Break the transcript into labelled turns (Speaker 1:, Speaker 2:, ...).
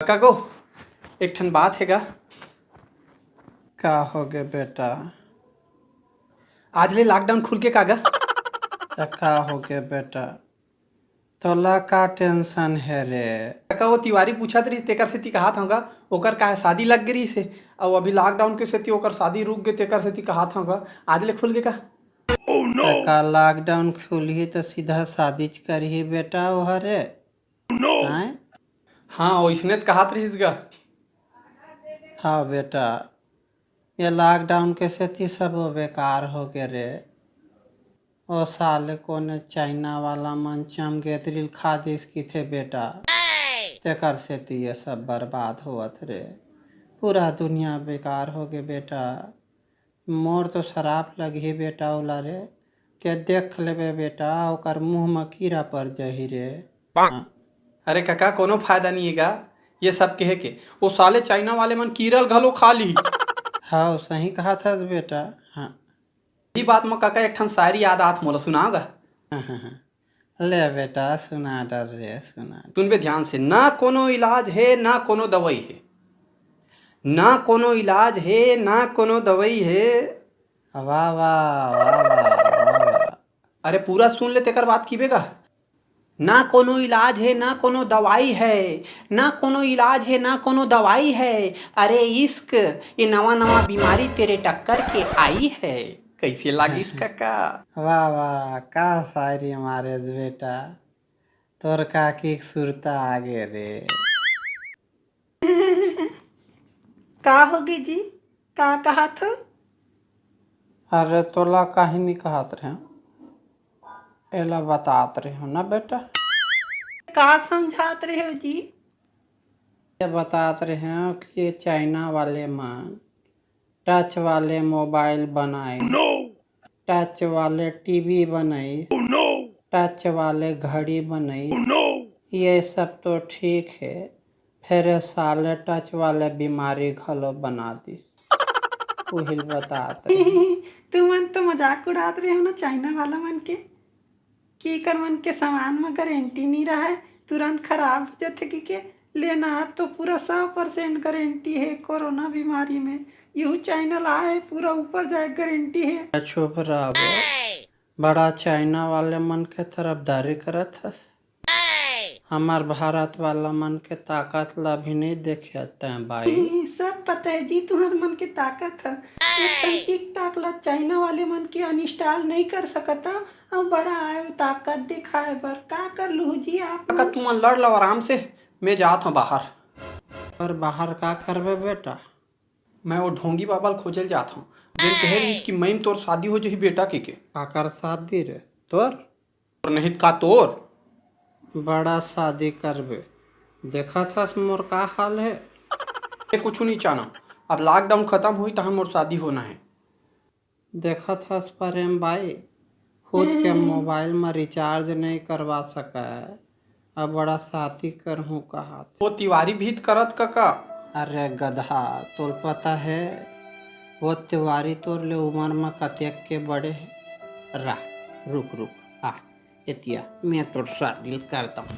Speaker 1: काका को एक ठन बात हैगा।
Speaker 2: का हो गए बेटा?
Speaker 1: आज ले लॉकडाउन खुल के कागा
Speaker 2: तो का हो गए बेटा? तोला का टेंशन है रे?
Speaker 1: काका वो तिवारी पूछत रही तेकर सेती कहात हूँगा ओकर काहे शादी लग गई से और अभी लॉकडाउन के सेती ओकर शादी रुक गए तेकर सेती कहात हूँगा आज ले खुल गए का।
Speaker 2: तो का लॉकडाउन खुली तो सीधा शादी करी बेटा ओहरे? हैं?
Speaker 1: हाँ वैसने कहात रहीस गा।
Speaker 2: हाँ बेटा, ये लॉकडाउन के सेती सब बेकार हो गए रे। ओ साले कोने चाइना वाला मन चमगेदरिल खा दिस की थे बेटा, तेकर सेती ये सब बर्बाद होवत रे। पूरा दुनिया बेकार हो गए बेटा। मोर तो शराब लगी बेटा ओला रे के देख लेबे बेटा ओकर मुँह में कीड़ा पड़ जाही रे। हाँ।
Speaker 1: अरे काका कोनो फायदा नहीं हैगा ये सब कहे के, वो साले चाइना वाले मन कीरल घलो खा ली।
Speaker 2: हाँ सही कहा था बेटा। हाँ
Speaker 1: ये बात में काका एक ठन शायरी याद आत मोला सुनाओगा।
Speaker 2: हाँ हाँ हाँ। ले बेटा सुना डर रे सुना।
Speaker 1: सुन बे ध्यान से, ना कोनो इलाज है ना कोनो दवाई है, ना कोनो इलाज है ना कोनो दवाई है।
Speaker 2: वाह वाह वाह वाह वाह वाह।
Speaker 1: अरे पूरा सुन ले तेकर बात की बेगा। ना कोनो इलाज है ना कोनो दवाई है, ना कोनो इलाज है ना कोनो दवाई है। अरे इश्क ये नवा नवा बीमारी तेरे टक्कर के आई है। कैसे लगी इसका का?
Speaker 2: वाह वाह का शायरी मारे बेटा, तोर का की सुरता आगे रे।
Speaker 1: का होगी जी का कहा था?
Speaker 2: अरे तोला काहे नहीं कहत रहे? एला बतात रहे हो ना बेटा?
Speaker 1: का समझात रहे हो जी?
Speaker 2: ये बतात रहे हो कि ये चाइना वाले मन टच वाले मोबाइल बनाए, टच वाले टीवी बनाई, टच वाले घड़ी बनाई। ये सब तो ठीक है, फिर साले टच वाले बीमारी घलो बना दी। वही बतात
Speaker 3: तू मन तो मजाक उड़ात रहे हो ना चाइना वाला मन के की कर मन के सामान में गारंटी नहीं रहा है, तुरंत खराब हो जाते के लेना। अब तो पूरा 100% गारंटी है कोरोना बीमारी में। यू चाइना ला है पूरा ऊपर जाए गारंटी है।
Speaker 2: चुप रहो, बड़ा चाइना वाले मन के तरफदारी करत हस। हमार भारत वाला मन के ताकत ला भी नहीं देखे हैं भाई।
Speaker 3: सब पता है जी तुम्हारे मन की ताकत है। टिकटॉक ला चाइना वाले मन के अनइंस्टॉल नहीं कर सकता और बड़ा आए ताकत दिखाए बर का कर लू जी आप।
Speaker 1: काका तुम लड़ लो आराम से, मैं जात हूँ बाहर।
Speaker 2: और बाहर का करबे बेटा?
Speaker 1: मैं वो ढोंगी बाबा खोजल जाता हूँ जिन कहे रही कि मैम तोर शादी हो जाही बेटा के
Speaker 2: काकर शादी रे तोर?
Speaker 1: और नहीं का तोर
Speaker 2: बड़ा शादी करबे, देखा था मोर का हाल है।
Speaker 1: ये कुछ नहीं चाहना, अब लॉकडाउन खत्म हुई तो हम और शादी होना है।
Speaker 2: देखा था प्रेम भाई, खुद के मोबाइल में रिचार्ज नहीं करवा सका है, अब बड़ा शादी करहूँ कहा।
Speaker 1: वो तिवारी भीत करत काका।
Speaker 2: अरे गधा, तोल पता है वो तिवारी तोर ले उम्र में कतेक के बड़े है? रा रुक रुक आ एतिया मैं तोर शादी करता हूँ।